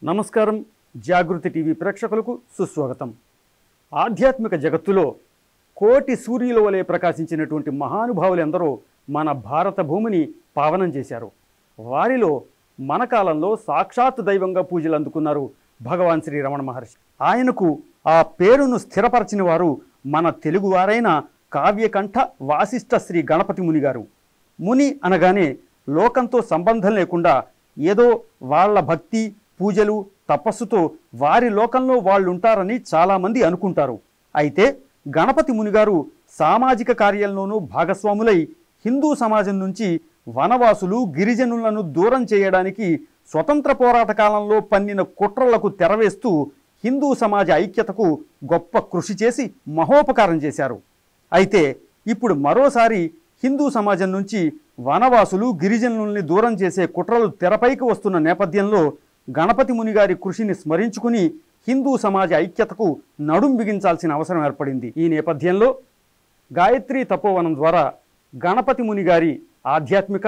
నమస్కారం. జాగృతి టీవీ ప్రేక్షకులకు సుస్వాగతం. ఆధ్యాత్మిక జగత్తులో కోటి సూర్యుల వలె ప్రకాశించినటువంటి మహానుభావులు ఎందరో మన భారత భూమిని పావనం చేశారు. వారిలో మన కాలంలో సాక్షాత్ దైవంగా పూజలు అందుకున్నారు భగవాన్ శ్రీ రమణ మహర్షి. ఆయనకు ఆ పేరును స్థిరపరచిన వారు మన తెలుగువారైన కావ్యకంఠ వాసిష్ఠ శ్రీ గణపతి ముని గారు. ముని అనగానే లోకంతో సంబంధం లేకుండా ఏదో వాళ్ళ భక్తి పూజలు తపస్సుతో వారి లోకంలో వాళ్ళు ఉంటారని చాలామంది అనుకుంటారు. అయితే గణపతి మునిగారు సామాజిక కార్యాల్లోనూ భాగస్వాములై హిందూ సమాజం నుంచి వనవాసులు గిరిజనులను దూరం చేయడానికి స్వతంత్ర పోరాట కాలంలో పన్నిన కుట్రలకు తెరవేస్తూ హిందూ సమాజ ఐక్యతకు గొప్ప కృషి చేసి మహోపకారం చేశారు. అయితే ఇప్పుడు మరోసారి హిందూ సమాజం నుంచి వనవాసులు గిరిజనుల్ని దూరం చేసే కుట్రలు తెరపైకి వస్తున్న నేపథ్యంలో గణపతి మునిగారి కృషిని స్మరించుకుని హిందూ సమాజ ఐక్యతకు నడుం బిగించాల్సిన అవసరం ఏర్పడింది. ఈ నేపథ్యంలో గాయత్రి తపోవనం ద్వారా గణపతి మునిగారి ఆధ్యాత్మిక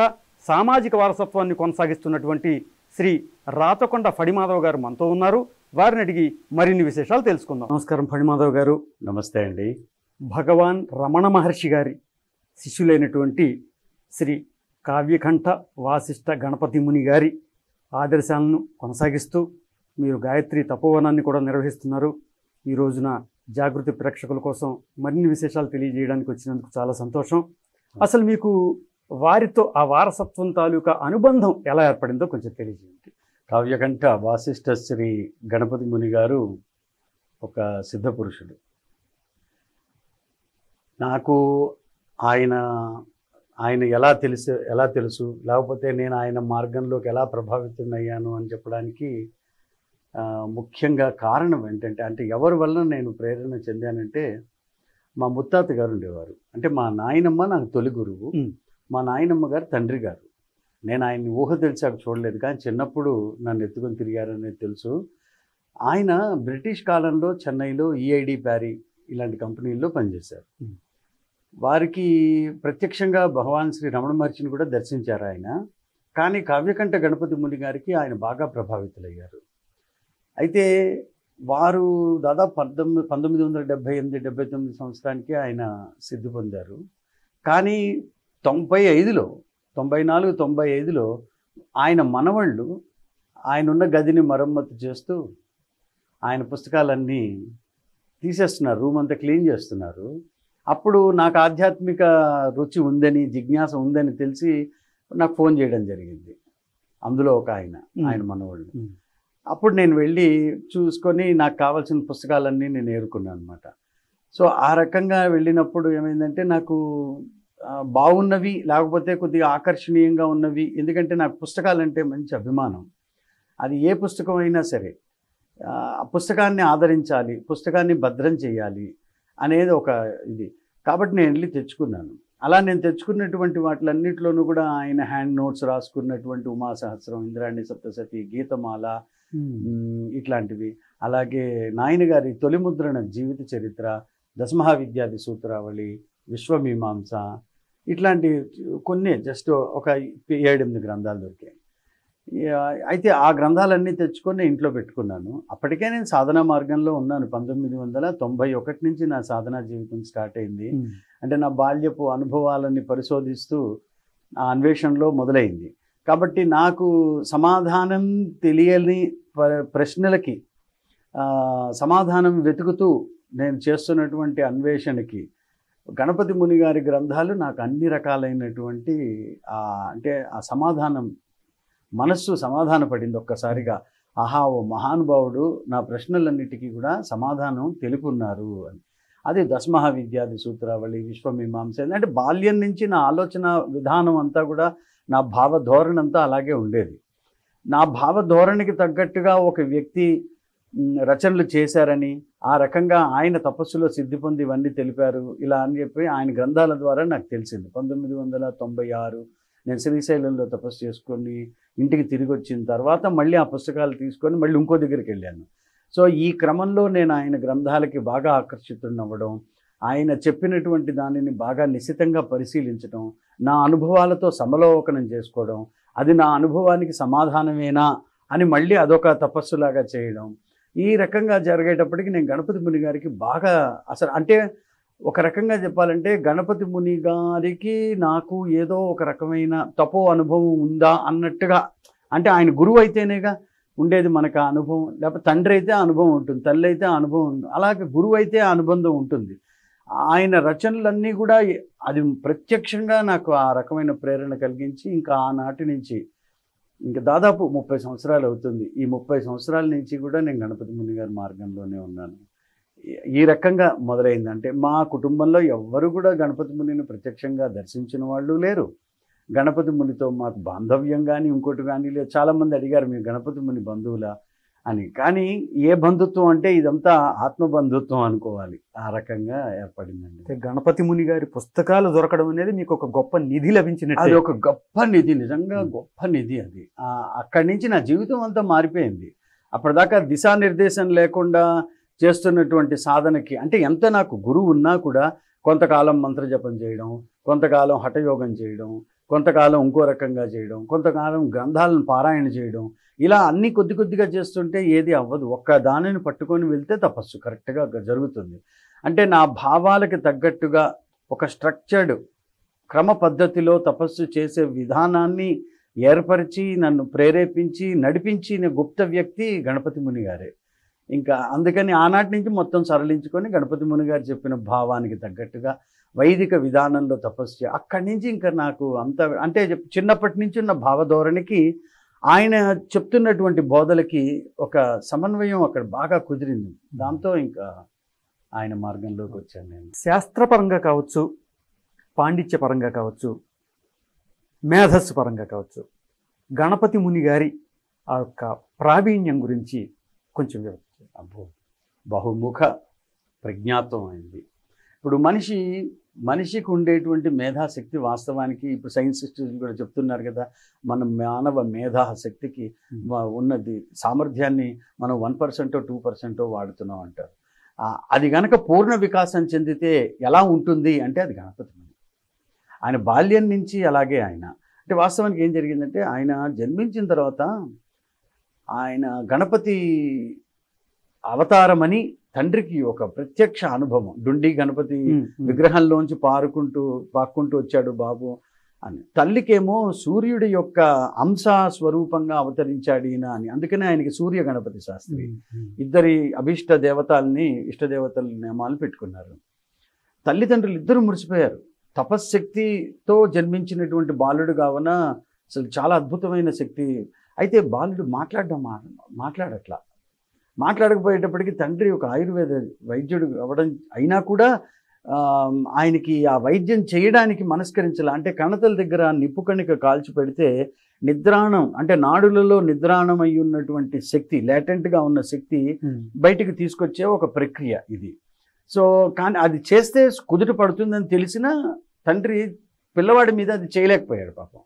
సామాజిక వారసత్వాన్ని కొనసాగిస్తున్నటువంటి శ్రీ రాతకొండ ఫణిమాధవ్ గారు మనతో ఉన్నారు. వారిని అడిగి మరిన్ని విశేషాలు తెలుసుకుందాం. నమస్కారం ఫణిమాధవ్ గారు. నమస్తే అండి. భగవాన్ రమణ మహర్షి గారి శిష్యులైనటువంటి శ్రీ కావ్యకంఠ వాసిష్ఠ గణపతి ముని గారి ఆదర్శాలను కొనసాగిస్తూ మీరు గాయత్రి తపోవనాన్ని కూడా నిర్వహిస్తున్నారు. ఈ రోజున జాగృతి ప్రేక్షకుల కోసం మరిన్ని విశేషాలు తెలియజేయడానికి వచ్చినందుకు చాలా సంతోషం. అసలు మీకు వారితో ఆ వారసత్వం తాలూకా అనుబంధం ఎలా ఏర్పడిందో కొంచెం తెలియజేయండి. కావ్యకంఠ వాసిష్ఠ శ్రీ గణపతి ముని గారు ఒక సిద్ధ పురుషుడు. నాకు ఆయన ఎలా తెలుసు లేకపోతే నేను ఆయన మార్గంలోకి ఎలా ప్రభావితున్నయ్యాను అని చెప్పడానికి ముఖ్యంగా కారణం ఏంటంటే, అంటే ఎవరి వల్ల నేను ప్రేరణ చెందానంటే, మా ముత్తాత గారు ఉండేవారు. అంటే మా నాయనమ్మ నాకు తొలి గురువు. మా నాయనమ్మ గారు తండ్రి గారు. నేను ఆయన్ని ఊహ తెలిసాక చూడలేదు, కానీ చిన్నప్పుడు నన్ను ఎత్తుకొని తిరిగారనేది తెలుసు. ఆయన బ్రిటిష్ కాలంలో చెన్నైలో ఈఐడి ప్యారీ ఇలాంటి కంపెనీల్లో పనిచేశారు. వారికి ప్రత్యక్షంగా భగవాన్ శ్రీ రమణ మహర్షిని కూడా దర్శించారు ఆయన. కానీ కావ్యకంఠ గణపతి ముని గారికి ఆయన బాగా ప్రభావితులయ్యారు. అయితే వారు దాదాపు 1978-79 సంవత్సరానికి ఆయన సిద్ధి పొందారు. కానీ 94-95లో ఆయన మనవళ్ళు ఆయన ఉన్న గదిని మరమ్మతు చేస్తూ ఆయన పుస్తకాలన్నీ తీసేస్తున్నారు, రూమ్ అంతా క్లీన్ చేస్తున్నారు. అప్పుడు నాకు ఆధ్యాత్మిక రుచి ఉందని, జిజ్ఞాస ఉందని తెలిసి నాకు ఫోన్ చేయడం జరిగింది. అందులో ఒక ఆయన మనవాళ్ళు. అప్పుడు నేను వెళ్ళి చూసుకొని నాకు కావాల్సిన పుస్తకాలన్నీ నేను ఏరుకున్నాను అనమాట. సో ఆ రకంగా వెళ్ళినప్పుడు ఏమైందంటే, నాకు బాగున్నవి లేకపోతే కొద్దిగా ఆకర్షణీయంగా ఉన్నవి, ఎందుకంటే నాకు పుస్తకాలంటే మంచి అభిమానం. అది ఏ పుస్తకం అయినా సరే ఆ పుస్తకాన్ని ఆదరించాలి, పుస్తకాన్ని భద్రం చేయాలి అనేది ఒక ఇది. కాబట్టి నేను వెళ్ళి తెచ్చుకున్నాను. అలా నేను తెచ్చుకున్నటువంటి వాటిలన్నింటిలోనూ కూడా ఆయన హ్యాండ్ నోట్స్ రాసుకున్నటువంటి ఉమా సహస్రం, ఇంద్రాణి సప్తసతి, గీతమాల ఇట్లాంటివి, అలాగే నాయన గారి తొలి ముద్రణ జీవిత చరిత్ర, దశమహావిద్యాది సూత్రావళి, విశ్వమీమాంస, ఇట్లాంటి కొన్ని జస్ట్ ఒక 7-8 గ్రంథాలు దొరికాయి. అయితే ఆ గ్రంథాలన్నీ తెచ్చుకొని ఇంట్లో పెట్టుకున్నాను. అప్పటికే నేను సాధనా మార్గంలో ఉన్నాను. 1991 నుంచి నా సాధనా జీవితం స్టార్ట్ అయింది. అంటే నా బాల్యపు అనుభవాలని పరిశోధిస్తూ ఆ అన్వేషణలో మొదలైంది. కాబట్టి నాకు సమాధానం తెలియని ప్రశ్నలకి సమాధానం వెతుకుతూ నేను చేస్తున్నటువంటి అన్వేషణకి గణపతి ముని గారి గ్రంథాలు నాకు అన్ని రకాలైనటువంటి అంటే ఆ సమాధానం, మనస్సు సమాధాన పడింది ఒక్కసారిగా. ఆహా, ఓ మహానుభావుడు నా ప్రశ్నలన్నిటికీ కూడా సమాధానం తెలుపున్నారు అని. అది దశమహావిద్యాది సూత్రావళి, విశ్వమీమాంస. అంటే బాల్యం నుంచి నా ఆలోచన విధానం అంతా కూడా, నా భావధోరణి అంతా అలాగే ఉండేది. నా భావధోరణికి తగ్గట్టుగా ఒక వ్యక్తి రచనలు చేశారని, ఆ రకంగా ఆయన తపస్సులో సిద్ధి పొంది ఇవన్నీ తెలిపారు ఇలా అని చెప్పి ఆయన గ్రంథాల ద్వారా నాకు తెలిసింది. 1996 నేను శ్రీశైలంలో తపస్సు చేసుకొని ఇంటికి తిరిగి వచ్చిన తర్వాత మళ్ళీ ఆ పుస్తకాలు తీసుకొని మళ్ళీ ఇంకో దగ్గరికి వెళ్ళాను. సో ఈ క్రమంలో నేను ఆయన గ్రంథాలకి బాగా ఆకర్షితున్నవ్వడం, ఆయన చెప్పినటువంటి దానిని బాగా నిశితంగా పరిశీలించడం, నా అనుభవాలతో సమలోకనం చేసుకోవడం, అది నా అనుభవానికి సమాధానమేనా అని మళ్ళీ అదొక తపస్సులాగా చేయడం. ఈ రకంగా జరిగేటప్పటికి నేను గణపతి ముని గారికి బాగా అసలు అంటే ఒక రకంగా చెప్పాలంటే గణపతి ముని గారికి నాకు ఏదో ఒక రకమైన తపో అనుభవం ఉందా అన్నట్టుగా. అంటే ఆయన గురువు అయితేనేగా ఉండేది మనకు ఆ అనుభవం, లేకపోతే తండ్రి అయితే ఆ అనుభవం ఉంటుంది, తల్లి అయితే ఆ అనుభవం ఉంటుంది, అలాగే గురువు అయితే ఆ అనుబంధం ఉంటుంది. ఆయన రచనలన్నీ కూడా అది ప్రత్యక్షంగా నాకు ఆ రకమైన ప్రేరణ కలిగించి ఇంకా ఆనాటి నుంచి ఇంకా దాదాపు 30 సంవత్సరాలు అవుతుంది. ఈ 30 సంవత్సరాల నుంచి కూడా నేను గణపతి ముని గారి మార్గంలోనే ఉన్నాను. ఈ రకంగా మొదలైంది. అంటే మా కుటుంబంలో ఎవ్వరు కూడా గణపతి మునిని ప్రత్యక్షంగా దర్శించిన వాళ్ళు లేరు. గణపతి మునితో మాకు బాంధవ్యం కానీ ఇంకోటి కానీ లేదు. చాలామంది అడిగారు మీరు గణపతి ముని బంధువులా అని. కానీ ఏ బంధుత్వం అంటే ఇదంతా ఆత్మబంధుత్వం అనుకోవాలి. ఆ రకంగా ఏర్పడిందండి. గణపతి ముని గారి పుస్తకాలు దొరకడం అనేది మీకు ఒక గొప్ప నిధి లభించినట్టు. అది ఒక గొప్ప నిధి, నిజంగా గొప్ప నిధి అది. అక్కడి నుంచి నా జీవితం అంతా మారిపోయింది. అప్పటిదాకా దిశానిర్దేశం లేకుండా చేస్తున్నటువంటి సాధనకి అంటే ఎంత నాకు గురువు ఉన్నా కూడా కొంతకాలం మంత్రజపం చేయడం, కొంతకాలం హఠయోగం చేయడం, కొంతకాలం ఇంకో రకంగా చేయడం, కొంతకాలం గ్రంథాలను పారాయణ చేయడం, ఇలా అన్నీ కొద్ది కొద్దిగా చేస్తుంటే ఏది అవ్వదు. ఒక్క దానిని పట్టుకొని వెళ్తే తపస్సు కరెక్ట్గా జరుగుతుంది. అంటే నా భావాలకి తగ్గట్టుగా ఒక స్ట్రక్చర్డ్ క్రమ పద్ధతిలో తపస్సు చేసే విధానాన్ని ఏర్పరిచి నన్ను ప్రేరేపించి నడిపించిన గుప్త వ్యక్తి గణపతి ముని గారే. ఇంకా అందుకని ఆనాటి నుంచి మొత్తం సరళించుకొని గణపతి ముని గారు చెప్పిన భావానికి తగ్గట్టుగా వైదిక విధానంలో తపస్సు అక్కడి నుంచి ఇంకా నాకు అంత అంటే చిన్నప్పటి నుంచి ఉన్న భావధోరణికి ఆయన చెప్తున్నటువంటి బోధలకి ఒక సమన్వయం అక్కడ బాగా కుదిరింది. దాంతో ఇంకా ఆయన మార్గంలోకి వచ్చాను నేను. శాస్త్రపరంగా కావచ్చు, పాండిత్యపరంగా కావచ్చు, మేధస్సు పరంగా కావచ్చు, గణపతి ముని గారి ఆ యొక్క ప్రావీణ్యం గురించి కొంచెం వివరించండి. అబ్బో, బహుముఖ ప్రజ్ఞాత్వం అయింది. ఇప్పుడు మనిషికి ఉండేటువంటి మేధాశక్తి వాస్తవానికి ఇప్పుడు సైంటిస్టులు కూడా చెప్తున్నారు కదా, మన మానవ మేధాశక్తికి ఉన్నది సామర్థ్యాన్ని మనం 1% 2% వాడుతున్నాం అంటారు. అది కనుక పూర్ణ వికాసం చెందితే ఎలా ఉంటుంది అంటే అది గణపతి ముని. ఆయన బాల్యం నుంచి అలాగే ఆయన అంటే వాస్తవానికి ఏం జరిగిందంటే ఆయన జన్మించిన తర్వాత ఆయన గణపతి అవతారమని తండ్రికి ఒక ప్రత్యక్ష అనుభవం. డుండి గణపతి విగ్రహంలోంచి పాక్కుంటూ వచ్చాడు బాబు అని. తల్లికేమో సూర్యుడి యొక్క అంశ స్వరూపంగా అవతరించాడు ఈయన అని. అందుకనే ఆయనకి సూర్య గణపతి శాస్త్రి. ఇద్దరి ఇష్టదేవతల నియమాలు పెట్టుకున్నారు. తల్లిదండ్రులు ఇద్దరు మురిసిపోయారు. తపశ్శక్తితో జన్మించినటువంటి బాలుడు కావున అసలు చాలా అద్భుతమైన శక్తి. అయితే బాలుడు మాట్లాడకపోయేటప్పటికీ తండ్రి ఒక ఆయుర్వేద వైద్యుడు అవ్వడం అయినా కూడా ఆయనకి ఆ వైద్యం చేయడానికి మనస్కరించాల. అంటే కణతల దగ్గర నిప్పు కణిక కాల్చి పెడితే నిద్రాణం అంటే నాడులలో నిద్రాణం అయి ఉన్నటువంటి శక్తి, లేటెంట్గా ఉన్న శక్తి బయటికి తీసుకొచ్చే ఒక ప్రక్రియ ఇది. సో కానీ అది చేస్తే కుదుట పడుతుందని తెలిసిన తండ్రి పిల్లవాడి మీద అది చేయలేకపోయాడు పాపం.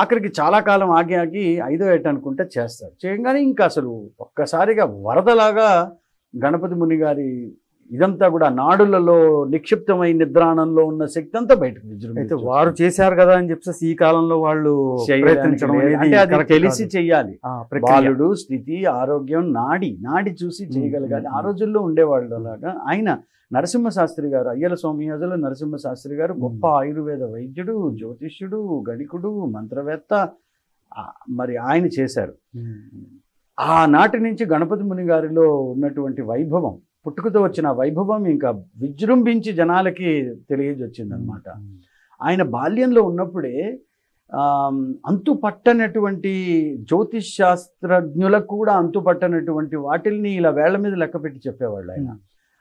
ఆఖరికి చాలా కాలం ఆగి 5వ ఏట అనుకుంటే చేస్తారు. చేయగానే ఇంకా అసలు ఒక్కసారిగా వరదలాగా గణపతి ముని గారి ఇదంతా కూడా నాడులలో నిక్షిప్తమై నిద్రాణంలో ఉన్న శక్తి అంతా బయటకు విజృంభించింది. అయితే వారు చేశారు కదా అని చెప్పేసి ఈ కాలంలో వాళ్ళు ప్రయత్నించడం అంటే అది తెలిసి చెయ్యాలి. బాలుడు స్థితి, ఆరోగ్యం, నాడి చూసి చేయగలగాలి. ఆ రోజుల్లో ఉండేవాళ్ళు అలాగా. ఆయన నరసింహశాస్త్రి గారు, అయ్యల స్వామియాజుల నరసింహశాస్త్రి గారు గొప్ప ఆయుర్వేద వైద్యుడు, జ్యోతిష్యుడు, గణికుడు, మంత్రవేత్త. మరి ఆయన చేశారు. ఆనాటి నుంచి గణపతి ముని గారిలో ఉన్నటువంటి వైభవం, పుట్టుకతో వచ్చిన వైభవం ఇంకా విజృంభించి జనాలకి తెలియజొచ్చిందనమాట. ఆయన బాల్యంలో ఉన్నప్పుడే అంతుపట్టనటువంటి జ్యోతిష్ శాస్త్రజ్ఞులకు కూడా అంతుపట్టనటువంటి వాటిల్ని ఇలా వేళ్ల మీద లెక్క పెట్టి చెప్పేవాళ్ళు.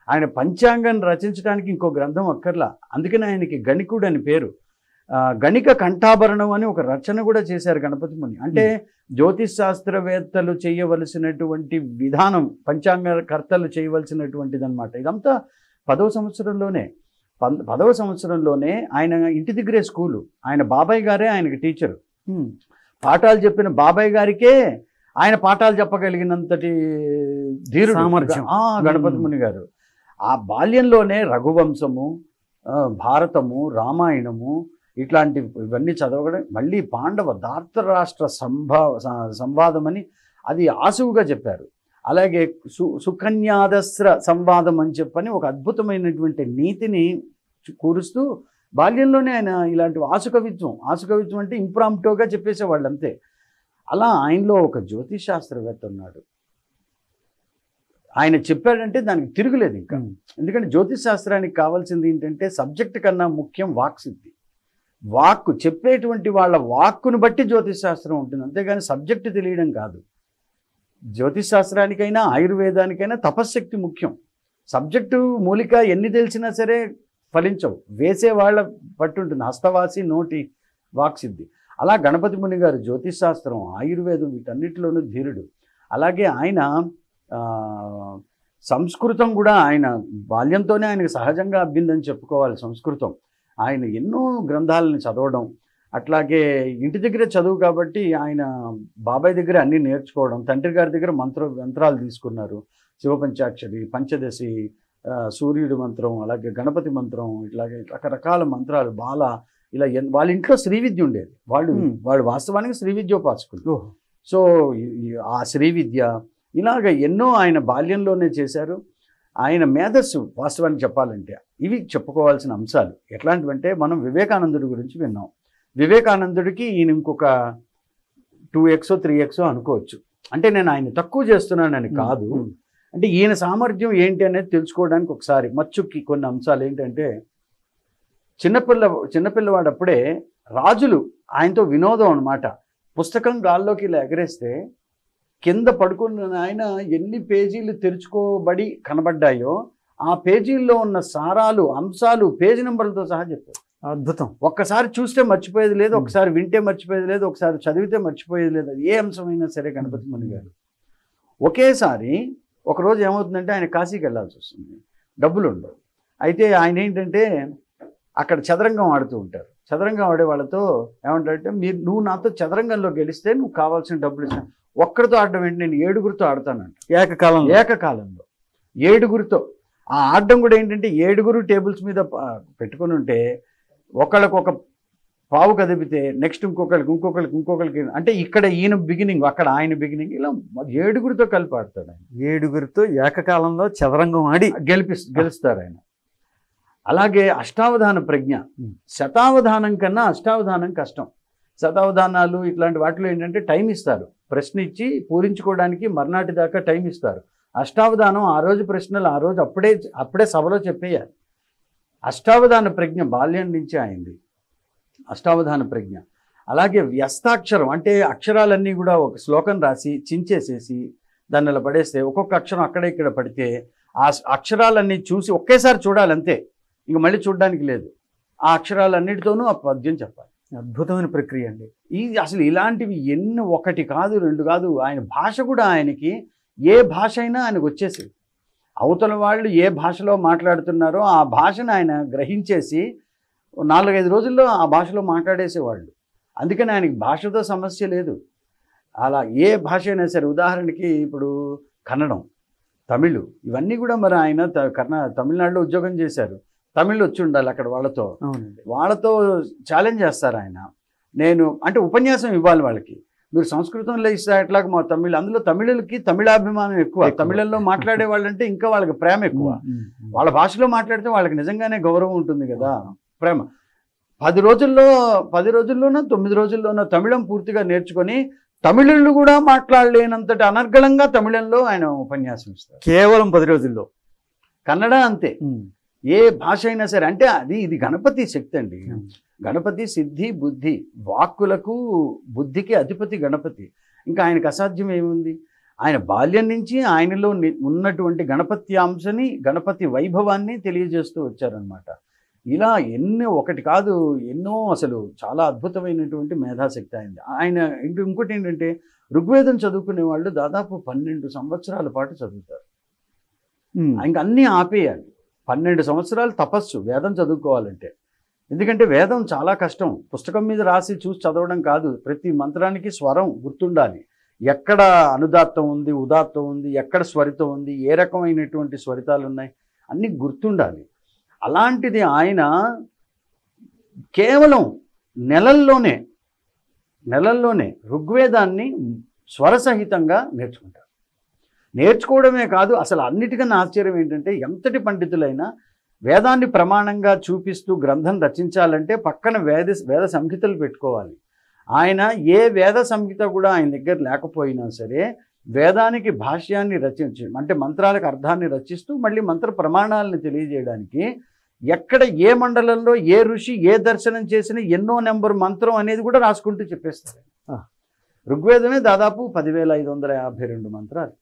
ఆయన పంచాంగాన్ని రచించడానికి ఇంకో గ్రంథం అక్కర్లా. అందుకని ఆయనకి గణికుడు అని పేరు. గణిక కంఠాభరణం అని ఒక రచన కూడా చేశారు గణపతి ముని. అంటే జ్యోతిష్ శాస్త్రవేత్తలు చేయవలసినటువంటి విధానం పంచాంగకర్తలు చేయవలసినటువంటిది అనమాట. ఇదంతా 10వ సంవత్సరంలోనే ఆయన ఇంటి దగ్గరే స్కూలు. ఆయన బాబాయ్ గారే ఆయనకి టీచరు. పాఠాలు చెప్పిన బాబాయ్ గారికే ఆయన పాఠాలు చెప్పగలిగినంతటి ధీరుడు సామర్థ్యం గణపతి ముని గారు. ఆ బాల్యంలోనే రఘువంశము, భారతము, రామాయణము ఇవన్నీ చదవడం, మళ్ళీ పాండవ ధార్తరాష్ట్ర సంవాదమని అది ఆసువుగా చెప్పారు. అలాగే సుకన్యాదస్ర సంవాదం అని చెప్పని ఒక అద్భుతమైనటువంటి నీతిని కూరుస్తూ బాల్యంలోనే ఆయన ఇలాంటి ఆసుకవిత్వం అంటే ఇంప్రాంప్టోగా చెప్పేసేవాళ్ళు అంతే. అలా ఆయనలో ఒక జ్యోతిష్ శాస్త్రవేత్త ఉన్నాడు. ఆయన చెప్పాడంటే దానికి తిరుగులేదు ఇంకా. ఎందుకంటే జ్యోతిష్ శాస్త్రానికి కావాల్సింది ఏంటంటే సబ్జెక్ట్ కన్నా ముఖ్యం వాక్సిద్ధి. వాక్కు చెప్పేటువంటి వాళ్ళ వాక్కును బట్టి జ్యోతిష్ శాస్త్రం ఉంటుంది, అంతేగాని సబ్జెక్టు తెలియడం కాదు. జ్యోతిష్ శాస్త్రానికైనా ఆయుర్వేదానికైనా తపశ్శక్తి ముఖ్యం. సబ్జెక్టు మూలిక ఎన్ని తెలిసినా సరే ఫలించవు, వేసే వాళ్ళ పట్టుంటుంది. హస్తవాసి నోటి వాక్సిద్ధి. అలా గణపతి ముని గారు జ్యోతిష్ శాస్త్రం, ఆయుర్వేదం వీటన్నిటిలోనూ ధీరుడు. అలాగే ఆయన సంస్కృతం కూడా ఆయన బాల్యంతోనే ఆయనకు సహజంగా అబ్బిందని చెప్పుకోవాలి. సంస్కృతం ఆయన ఎన్నో గ్రంథాలను చదవడం, అట్లాగే ఇంటి దగ్గర చదువు కాబట్టి ఆయన బాబాయ్ దగ్గర అన్నీ నేర్చుకోవడం, తండ్రి గారి దగ్గర మంత్రాలు తీసుకున్నారు. శివపంచాక్షరి, పంచదశి, సూర్యుడి మంత్రం, అలాగే గణపతి మంత్రం, ఇట్లాగే రకరకాల మంత్రాలు, బాల, ఇలా వాళ్ళ ఇంట్లో శ్రీ విద్య ఉండేది. వాళ్ళు వాస్తవానికి శ్రీ విద్యోపాసకులు. సో ఆ శ్రీ విద్య ఇలాగ ఎన్నో ఆయన బాల్యంలోనే చేశారు. ఆయన మేధస్సు వాస్తవానికి చెప్పాలంటే ఇవి చెప్పుకోవాల్సిన అంశాలు. ఎట్లాంటివంటే మనం వివేకానందుడి గురించి విన్నాం. వివేకానందుడికి ఈయన ఇంకొక 2x 3x అనుకోవచ్చు. అంటే నేను ఆయన తక్కువ చేస్తున్నానని కాదు, అంటే ఈయన సామర్థ్యం ఏంటి అనేది తెలుసుకోవడానికి ఒకసారి మచ్చుక్కి కొన్ని అంశాలు ఏంటంటే, చిన్నపిల్లవాడప్పుడే రాజులు ఆయనతో వినోదం అనమాట. పుస్తకం గాల్లోకి ఇలా ఎగరేస్తే కింద పడుకున్న ఆయన ఎన్ని పేజీలు తెరుచుకోబడి కనబడ్డాయో ఆ పేజీల్లో ఉన్న సారాలు, అంశాలు పేజీ నెంబర్లతో సహా చెప్పారు. అద్భుతం. ఒక్కసారి చూస్తే మర్చిపోయేది లేదు, ఒకసారి వింటే మర్చిపోయేది లేదు, ఒకసారి చదివితే మర్చిపోయేది లేదు. అది ఏ అంశమైనా సరే గణపతి ముని గారు. ఒకేసారి ఒకరోజు ఏమవుతుందంటే ఆయన కాశీకి వెళ్ళాల్సి వస్తుంది, డబ్బులు ఉండవు. అయితే ఆయన ఏంటంటే అక్కడ చదరంగం ఆడుతూ ఉంటారు. చదరంగం ఆడే వాళ్ళతో ఏమంటారంటే, నువ్వు నాతో చదరంగంలో గెలిస్తే నువ్వు కావాల్సిన డబ్బులు ఇస్తాను. ఒక్కడితో ఆడడం ఏంటి, నేను 7గురితో ఆడతానంట. ఏకకాలంలో 7గురితో. ఆ ఆడడం కూడా ఏంటంటే 7గురు టేబుల్స్ మీద పెట్టుకుని ఉంటే ఒకళ్ళకి ఒక పావు కదిపితే నెక్స్ట్ ఇంకొకరికి అంటే ఇక్కడ ఈయన బిగినింగ్, అక్కడ ఆయన బిగినింగ్, ఇలా 7గురితో కలిపి ఆడతాడు ఆయన. 7గురితో ఏకకాలంలో చదరంగం ఆడి గెలుస్తారు ఆయన. అలాగే అష్టావధాన ప్రజ్ఞ. శతావధానం కన్నా అష్టావధానం కష్టం. శతావధానాలు ఇట్లాంటి వాటిలో ఏంటంటే టైం ఇస్తారు, ప్రశ్న ఇచ్చి పూరించుకోవడానికి మర్నాటి దాకా టైం ఇస్తారు. అష్టావధానం ఆ రోజు ప్రశ్నలు ఆ రోజు అప్పుడే సభలో చెప్పేయాలి. అష్టావధాన ప్రజ్ఞ బాల్యం నుంచి అయింది అష్టావధాన ప్రజ్ఞ. అలాగే వ్యస్తాక్షరం అంటే అక్షరాలన్నీ కూడా ఒక శ్లోకం రాసి చించేసేసి దాన్ని అలా పడేస్తే ఒక్కొక్క అక్షరం అక్కడ ఇక్కడ పడితే ఆ అక్షరాలన్నీ చూసి ఒకేసారి చూడాలి అంతే, ఇంక మళ్ళీ చూడడానికి లేదు. ఆ అక్షరాలన్నిటితోనూ ఆ పద్యం చెప్పాలి. అద్భుతమైన ప్రక్రియ అండి. అసలు ఇలాంటివి ఎన్ని, ఒకటి కాదు రెండు కాదు. ఆయన భాష కూడా ఆయనకి ఏ భాష అయినా ఆయనకు వచ్చేసి, అవతల వాళ్ళు ఏ భాషలో మాట్లాడుతున్నారో ఆ భాషను ఆయన గ్రహించేసి 4-5 రోజుల్లో ఆ భాషలో మాట్లాడేసేవాళ్ళు. అందుకని ఆయనకి భాషతో సమస్య లేదు. అలా ఏ భాష అయినా సరే, ఉదాహరణకి ఇప్పుడు కన్నడం, తమిళ్, ఇవన్నీ కూడా మరి ఆయన తమిళనాడులో ఉద్యోగం చేశారు. తమిళ్ వచ్చి ఉండాలి అక్కడ వాళ్ళతో ఛాలెంజ్ చేస్తారు ఆయన. నేను అంటే ఉపన్యాసం ఇవ్వాలి వాళ్ళకి, మీరు సంస్కృతంలో ఇస్తే ఎట్లాగ మా తమిళ్, అందులో తమిళులకి తమిళాభిమానం ఎక్కువ. తమిళంలో మాట్లాడే వాళ్ళంటే ఇంకా వాళ్ళకి ప్రేమ ఎక్కువ. వాళ్ళ భాషలో మాట్లాడితే వాళ్ళకి నిజంగానే గౌరవం ఉంటుంది కదా, ప్రేమ. 10 రోజుల్లోనో 9 రోజుల్లోనో తమిళం పూర్తిగా నేర్చుకొని తమిళులు కూడా మాట్లాడలేనంతటి అనర్గళంగా తమిళంలో ఆయన ఉపన్యాసం ఇస్తారు. కేవలం 10 రోజుల్లో. కన్నడ అంతే. ఏ భాష అయినా సరే. అంటే ఇది గణపతి శక్తి అండి. గణపతి సిద్ధి బుద్ధి, వాక్కులకు బుద్ధికి అధిపతి గణపతి. ఇంకా ఆయనకు అసాధ్యం ఏముంది? ఆయన బాల్యం నుంచి ఆయనలో ఉన్నటువంటి గణపత్యాంశని, గణపతి వైభవాన్ని తెలియజేస్తూ వచ్చారనమాట. ఇలా ఒకటి కాదు ఎన్నో, అసలు చాలా అద్భుతమైనటువంటి మేధాశక్తి అయింది ఆయన. ఇంకోటి ఏంటంటే, ఋగ్వేదం చదువుకునే వాళ్ళు దాదాపు 12 సంవత్సరాల పాటు చదువుతారు. ఇంకా అన్నీ ఆపేయాలి. 12 సంవత్సరాలు తపస్సు వేదం చదువుకోవాలంటే. ఎందుకంటే వేదం చాలా కష్టం. పుస్తకం మీద రాసి చూసి చదవడం కాదు. ప్రతి మంత్రానికి స్వరం గుర్తుండాలి. ఎక్కడ అనుదాత్తం ఉంది, ఉదాత్తం ఉంది, ఎక్కడ స్వరితం ఉంది, ఏ రకమైనటువంటి స్వరితాలు ఉన్నాయి, అన్నీ గుర్తుండాలి. అలాంటిది ఆయన కేవలం నెలల్లోనే ఋగ్వేదాన్ని స్వరసహితంగా నేర్చుకుంటారు. నేర్చుకోవడమే కాదు, అసలు అన్నిటికన్నా ఆశ్చర్యం ఏంటంటే ఎంతటి పండితులైనా వేదాన్ని ప్రమాణంగా చూపిస్తూ గ్రంథం రచించాలంటే పక్కన వేద సంహితలు పెట్టుకోవాలి. ఆయన ఏ వేద సంహిత కూడా ఆయన దగ్గర లేకపోయినా సరే వేదానికి భాష్యాన్ని రచించి, అంటే మంత్రాలకు అర్థాన్ని రచిస్తూ మళ్ళీ మంత్ర ప్రమాణాలను తెలియజేయడానికి ఎక్కడ ఏ మండలంలో ఏ ఋషి ఏ దర్శనం చేసిన ఎన్నో నెంబర్ మంత్రం అనేది కూడా రాసుకుంటూ చెప్పేస్తారు. ఋగ్వేదమే దాదాపు 10,552 మంత్రాలు.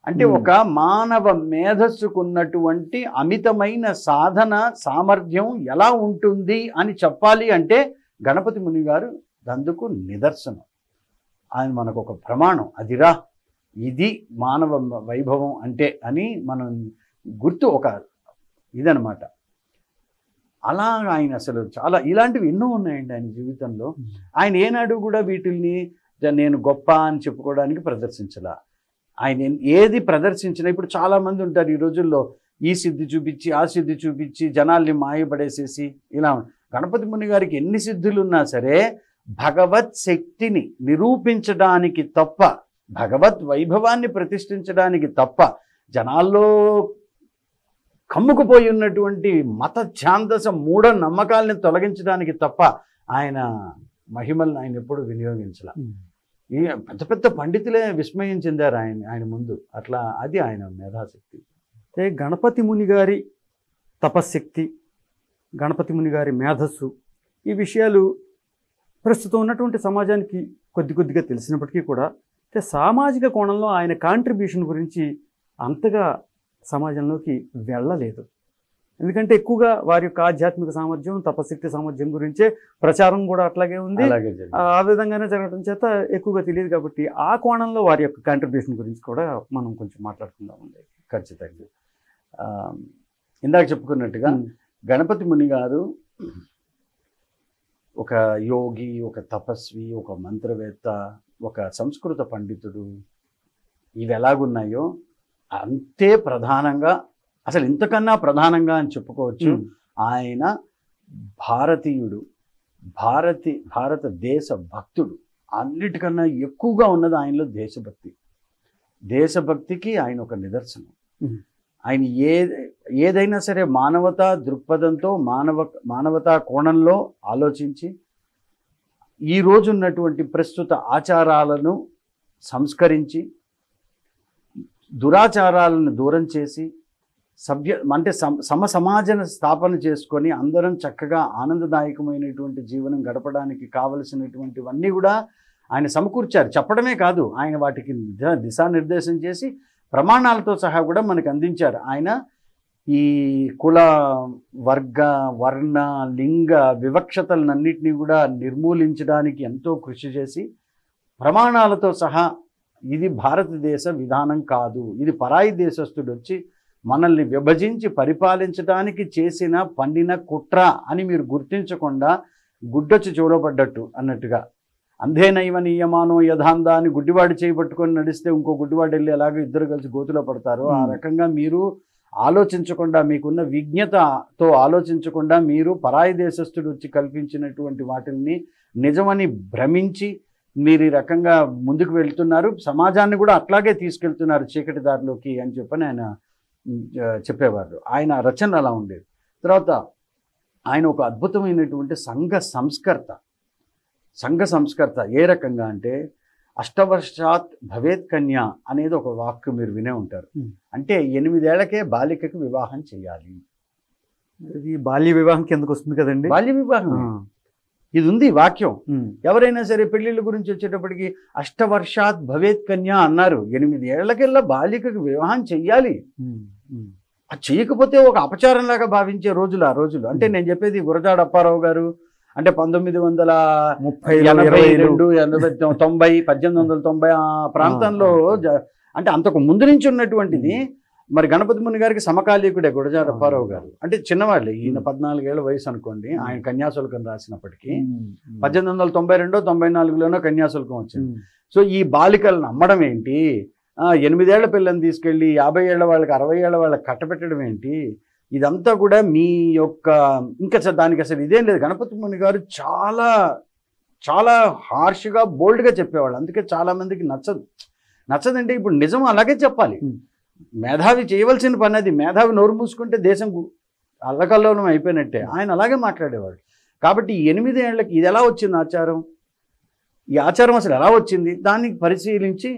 అంటే ఒక మానవ మేధస్సుకున్నటువంటి అమితమైన సాధన సామర్థ్యం ఎలా ఉంటుంది అని చెప్పాలి అంటే గణపతి ముని గారు అందుకు నిదర్శనం. ఆయన మనకు ఒక ప్రమాణం, అదిరా ఇది మానవ వైభవం అంటే అని మనం గుర్తు, ఒక ఇదనమాట. అలా ఆయన అసలు చాలా ఇలాంటివి ఎన్నో ఉన్నాయండి ఆయన జీవితంలో. ఆయన ఏనాడు కూడా వీటిల్ని నేను గొప్ప అని చెప్పుకోవడానికి ప్రదర్శించలా. ఆయన ఏది ప్రదర్శించినా, ఇప్పుడు చాలామంది ఉంటారు ఈ రోజుల్లో ఈ సిద్ధి చూపించి ఆ సిద్ధి చూపించి జనాల్ని మాయపడేసేసి ఇలా. గణపతి ముని గారికి ఎన్ని సిద్ధులు ఉన్నా సరే భగవత్ శక్తిని నిరూపించడానికి తప్ప, భగవత్ వైభవాన్ని ప్రతిష్ఠించడానికి తప్ప, జనాల్లో కమ్ముకుపోయి ఉన్నటువంటి మత ఛాందస మూఢ నమ్మకాలని తొలగించడానికి తప్ప ఆయన మహిమల్ని ఆయన ఎప్పుడు వినియోగించాల. ఈ పెద్ద పెద్ద పండితులే విస్మయం చెందారు ఆయన ముందు. అట్లా అది ఆయన మేధాశక్తి. అంటే గణపతి ముని గారి తపశ్శక్తి, గణపతి ముని గారి మేధస్సు, ఈ విషయాలు ప్రస్తుతం ఉన్నటువంటి సమాజానికి కొద్దిగా తెలిసినప్పటికీ కూడా అంటే సామాజిక కోణంలో ఆయన కాంట్రిబ్యూషన్ గురించి అంతగా సమాజంలోకి వెళ్ళలేదు. ఎందుకంటే ఎక్కువగా వారి యొక్క ఆధ్యాత్మిక సామర్థ్యం, తపశక్తి సామర్థ్యం గురించే ప్రచారం కూడా అట్లాగే ఉంది. ఆ విధంగానే జరగడం చేత ఎక్కువగా తెలియదు. కాబట్టి ఆ కోణంలో వారి యొక్క కాంట్రిబ్యూషన్ గురించి కూడా మనం కొంచెం మాట్లాడుకుందాం. ఖచ్చితంగా ఇందాక చెప్పుకున్నట్టుగా గణపతి ముని గారు ఒక యోగి, ఒక తపస్వి, ఒక మంత్రవేత్త, ఒక సంస్కృత పండితుడు. ఇవి ఎలాగున్నాయో అంతే ప్రధానంగా, అసలు ఇంతకన్నా ప్రధానంగా అని చెప్పుకోవచ్చు, ఆయన భారతీయుడు, భారతదేశ భక్తుడు. అన్నిటికన్నా ఎక్కువగా ఉన్నది ఆయనలో దేశభక్తి. దేశభక్తికి ఆయన ఒక నిదర్శనం. ఆయన ఏదైనా సరే మానవతా దృక్పథంతో మానవతా కోణంలో ఆలోచించి ఈ రోజు ఉన్నటువంటి ప్రస్తుత ఆచారాలను సంస్కరించి దురాచారాలను దూరం చేసి అంటే సమాజ స్థాపన చేసుకొని అందరం చక్కగా ఆనందదాయకమైనటువంటి జీవనం గడపడానికి కావలసినటువంటివన్నీ కూడా ఆయన సమకూర్చారు. చెప్పడమే కాదు, ఆయన వాటికి దిశానిర్దేశం చేసి ప్రమాణాలతో సహా కూడా మనకు అందించారు. ఆయన ఈ కుల, వర్గ, వర్ణ, లింగ వివక్షతలన్నింటినీ కూడా నిర్మూలించడానికి ఎంతో కృషి చేసి ప్రమాణాలతో సహా ఇది భారతదేశ విధానం కాదు, ఇది పరాయి దేశస్థుడు వచ్చి మనల్ని విభజించి పరిపాలించడానికి చేసిన పండిన కుట్ర అని మీరు గుర్తించకుండా గుడ్డొచ్చి చూడబడ్డట్టు అన్నట్టుగా, అంధేనైవ నియమానో యథాందా అని గుడ్డివాడు చేయబట్టుకొని నడిస్తే ఇంకో గుడ్డివాడు వెళ్ళి ఎలాగో ఇద్దరు కలిసి గోతులో పడతారు. ఆ రకంగా మీరు ఆలోచించకుండా, మీకున్న విజ్ఞతతో ఆలోచించకుండా మీరు పరాయి దేశస్థుడు వచ్చి కల్పించినటువంటి వాటిని నిజమని భ్రమించి మీరు ఈ రకంగా ముందుకు వెళ్తున్నారు, సమాజాన్ని కూడా అట్లాగే తీసుకెళ్తున్నారు చీకటి దారిలోకి అని చెప్పని ఆయన చెప్పేవారు. ఆయన రచన అలా ఉండేది. తర్వాత ఆయన ఒక అద్భుతమైనటువంటి సంఘ సంస్కర్త. ఏ రకంగా అంటే అష్టవర్షాత్ భవేత్ కన్య అనేది ఒక వాక్కు మీరు వినే ఉంటారు. అంటే 8 ఏళ్లకే బాలికకు వివాహం చేయాలి. ఇది బాల్య వివాహం కిందకు వస్తుంది కదండి. బాల్య వివాహం ఇది ఉంది వాక్యం. ఎవరైనా సరే పెళ్లిళ్ళ గురించి వచ్చేటప్పటికి అష్టవర్షాత్ భవేత్ కన్య అన్నారు. 8 ఏళ్లకెల్లా బాలికకు వివాహం చెయ్యాలి. అది చేయకపోతే ఒక అపచారంలాగా భావించే రోజులు ఆ రోజులు. అంటే నేను చెప్పేది గురజాడ అప్పారావు గారు అంటే 1890 ఆ ప్రాంతంలో, అంటే అంతకు ముందు నుంచి ఉన్నటువంటిది. మరి గణపతి ముని గారికి సమకాలీకుడే గురజాడ అప్పారావు గారు. అంటే చిన్నవాళ్ళే, ఈయన 14 ఏళ్ల వయసు అనుకోండి. ఆయన కన్యాశుల్కం రాసినప్పటికీ 1892-94లోనో కన్యాశుల్కం వచ్చింది. సో ఈ బాలికలను అమ్మడం ఏంటి, 8 ఏళ్ల పిల్లని తీసుకెళ్ళి 50 ఏళ్ల వాళ్ళకి 60 ఏళ్ల వాళ్ళకి కట్టబెట్టడం ఏంటి, ఇదంతా కూడా మీ యొక్క ఇంకా దానికి అసలు ఇదేం లేదు. గణపతి ముని గారు చాలా చాలా హార్ష్గా బోల్డ్గా చెప్పేవాళ్ళు. అందుకే చాలామందికి నచ్చదంటే ఇప్పుడు నిజం అలాగే చెప్పాలి. మేధావి చేయవలసిన పని అది. మేధావి నోరు మూసుకుంటే దేశం అల్లకల్లోలం అయిపోయినట్టే. ఆయన అలాగే మాట్లాడేవాడు. కాబట్టి 8 ఏళ్లకి ఇది ఎలా వచ్చింది ఆచారం, ఈ ఆచారం అసలు ఎలా వచ్చింది, దాన్ని పరిశీలించి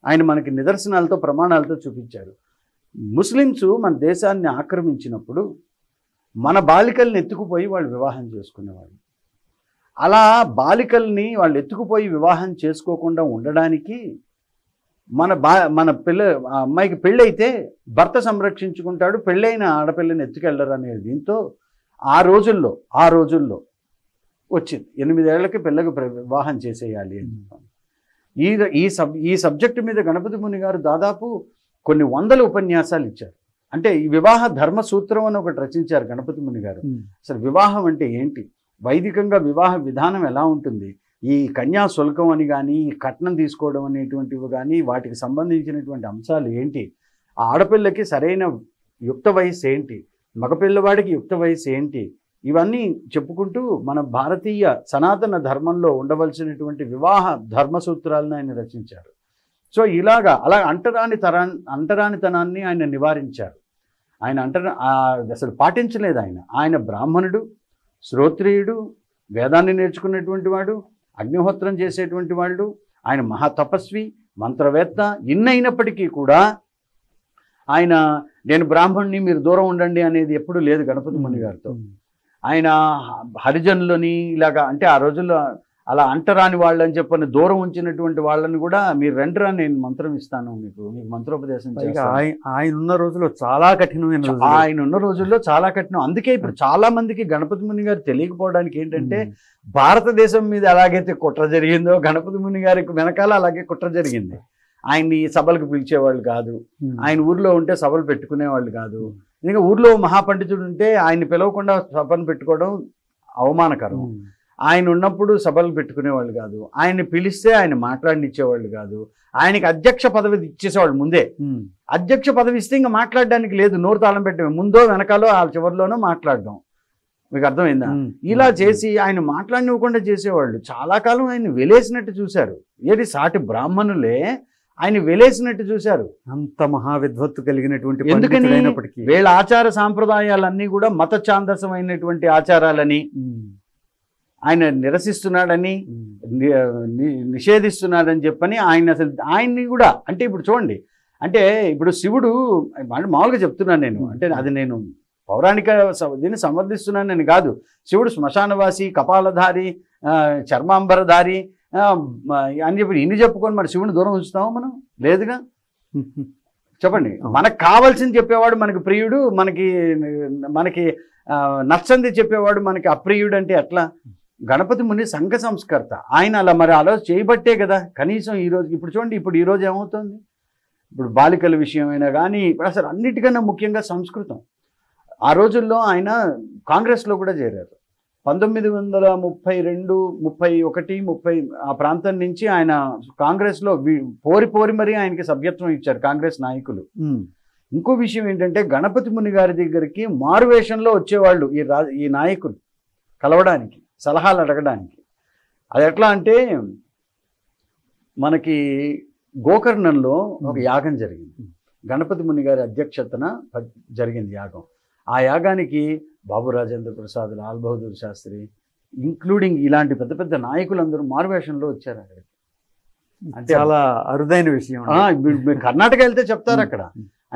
ఆయన మనకి నిదర్శనాలతో ప్రమాణాలతో చూపించారు. ముస్లిమ్స్ మన దేశాన్ని ఆక్రమించినప్పుడు మన బాలికల్ని ఎత్తుకుపోయి వాళ్ళు వివాహం చేసుకునేవాళ్ళు. అలా బాలికల్ని వాళ్ళు ఎత్తుకుపోయి వివాహం చేసుకోకుండా ఉండడానికి మన అమ్మాయికి పెళ్ళైతే భర్త సంరక్షించుకుంటాడు, పెళ్ళైన ఆడపిల్లని ఎత్తుకెళ్ళరు అనేది దీంతో ఆ రోజుల్లో వచ్చింది. 8 ఏళ్లకి పిల్లకి వివాహం చేసేయాలి అని. ఈ సబ్జెక్టు మీద గణపతి ముని గారు దాదాపు కొన్ని 100 ఉపన్యాసాలు ఇచ్చారు. అంటే ఈ వివాహ ధర్మ సూత్రం అని ఒకటి రచించారు గణపతి ముని గారు. అసలు వివాహం అంటే ఏంటి, వైదికంగా వివాహ విధానం ఎలా ఉంటుంది, ఈ కన్యా శుల్కం అని కానీ, ఈ కట్నం తీసుకోవడం అనేటువంటివి కానీ, వాటికి సంబంధించినటువంటి అంశాలు ఏంటి, ఆ ఆడపిల్లకి సరైన యుక్త వయసు ఏంటి, మగపిల్లవాడికి యుక్త వయసు ఏంటి, ఇవన్నీ చెప్పుకుంటూ మన భారతీయ సనాతన ధర్మంలో ఉండవలసినటువంటి వివాహ ధర్మ సూత్రాలను ఆయన రచించారు. సో అలా అంటరానితనాన్ని ఆయన నివారించారు. ఆయన అసలు పాటించలేదు. ఆయన బ్రాహ్మణుడు, శ్రోత్రియుడు, వేదాన్ని నేర్చుకున్నటువంటి వాడు, అగ్నిహోత్రం చేసేటువంటి వాళ్ళు, ఆయన మహాతపస్వి, మంత్రవేత్త. ఇన్నైనప్పటికీ కూడా ఆయన నేను బ్రాహ్మణుని మీరు దూరం ఉండండి అనేది ఎప్పుడూ లేదు గణపతి ముని గారితో. ఆయన హరిజనులని ఇలాగా అంటే ఆ రోజుల్లో అలా అంటరాని వాళ్ళని చెప్పని దూరం ఉంచినటువంటి వాళ్ళని కూడా మీరు రండిరా నేను మంత్రం ఇస్తాను, మీకు మంత్రోపదేశం చేస్తాను. ఆయన ఉన్న రోజుల్లో చాలా కఠినం. అందుకే ఇప్పుడు చాలా మందికి గణపతి ముని గారు తెలియకపోవడానికి ఏంటంటే భారతదేశం మీద ఎలాగైతే కుట్ర జరిగిందో గణపతి ముని గారికి వెనకాల అలాగే కుట్ర జరిగింది. ఆయన్ని సభలకు పిలిచేవాళ్ళు కాదు, ఆయన ఊర్లో ఉంటే సభలు పెట్టుకునేవాళ్ళు కాదు. ఇంకా ఊర్లో మహాపండితుడు ఉంటే ఆయన్ని పిలవకుండా సభను పెట్టుకోవడం అవమానకరం. ఆయన ఉన్నప్పుడు సభలు పెట్టుకునేవాళ్ళు కాదు, ఆయన్ని పిలిస్తే ఆయన మాట్లాడనిచ్చేవాళ్ళు కాదు. ఆయనకి అధ్యక్ష పదవి ఇచ్చేసేవాళ్ళు ముందే. అధ్యక్ష పదవి ఇస్తే ఇంకా మాట్లాడడానికి లేదు, నోరు తాళం పెట్టడం, ముందో వెనకాలో ఆ చివరిలోనో మాట్లాడడం. మీకు అర్థమైందా? ఇలా చేసి ఆయన మాట్లాడినివ్వకుండా చేసేవాళ్ళు. చాలా కాలం ఆయన వెలేసినట్టు చూశారు. ఏది సాటి బ్రాహ్మణులే ఆయన వెలేసినట్టు చూశారు. అంత మహావిద్వత్తు కలిగినటువంటి, ఎందుకని వీళ్ళ ఆచార సాంప్రదాయాలన్నీ కూడా మత ఛాందసమైనటువంటి ఆచారాలని ఆయన నిరసిస్తున్నాడని, నిషేధిస్తున్నాడని చెప్పని ఆయన్ని కూడా అంటే ఇప్పుడు చూడండి, అంటే ఇప్పుడు శివుడు మామూలుగా చెప్తున్నాను నేను, అంటే అది నేను పౌరాణిక దీన్ని సమర్థిస్తున్నానని కాదు. శివుడు శ్మశానవాసి, కపాలధారి, చర్మాంబరధారి అని చెప్పి ఇన్ని చెప్పుకొని మరి శివుని దూరం ఉంచుతామా మనం? లేదుగా. చెప్పండి, మనకు కావాల్సింది చెప్పేవాడు మనకి ప్రియుడు, మనకి నచ్చంది చెప్పేవాడు మనకి అప్రియుడు అంటే ఎట్లా? గణపతి ముని సంఘ సంస్కర్త. ఆయన అలా చేయబట్టే కదా కనీసం ఈరోజు ఇప్పుడు చూడండి, ఈరోజు ఏమవుతుంది, ఇప్పుడు బాలికల విషయమైనా కానీ అసలు అన్నిటికన్నా ముఖ్యంగా సంస్కృతం. ఆ రోజుల్లో ఆయన కాంగ్రెస్లో కూడా చేరారు. 1932, 31, 30 ఆ ప్రాంతం నుంచి ఆయన కాంగ్రెస్లో పోరి మరీ ఆయనకి సభ్యత్వం ఇచ్చారు కాంగ్రెస్ నాయకులు. ఇంకో విషయం ఏంటంటే గణపతి ముని గారి దగ్గరికి మారువేషంలో వచ్చేవాళ్ళు ఈ నాయకులు కలవడానికి, సలహాలు అడగడానికి. అది ఎట్లా అంటే మనకి గోకర్ణంలో ఒక యాగం జరిగింది. గణపతి ముని గారి అధ్యక్షతన జరిగింది యాగం. ఆ యాగానికి బాబు రాజేంద్ర ప్రసాద్, లాల్ బహదూర్ శాస్త్రి, ఇంక్లూడింగ్ ఇలాంటి పెద్ద పెద్ద నాయకులందరూ మారువేషంలో వచ్చారు అక్కడికి. అంటే చాలా అరుదైన విషయం. మీరు కర్ణాటక వెళ్తే చెప్తారు అక్కడ.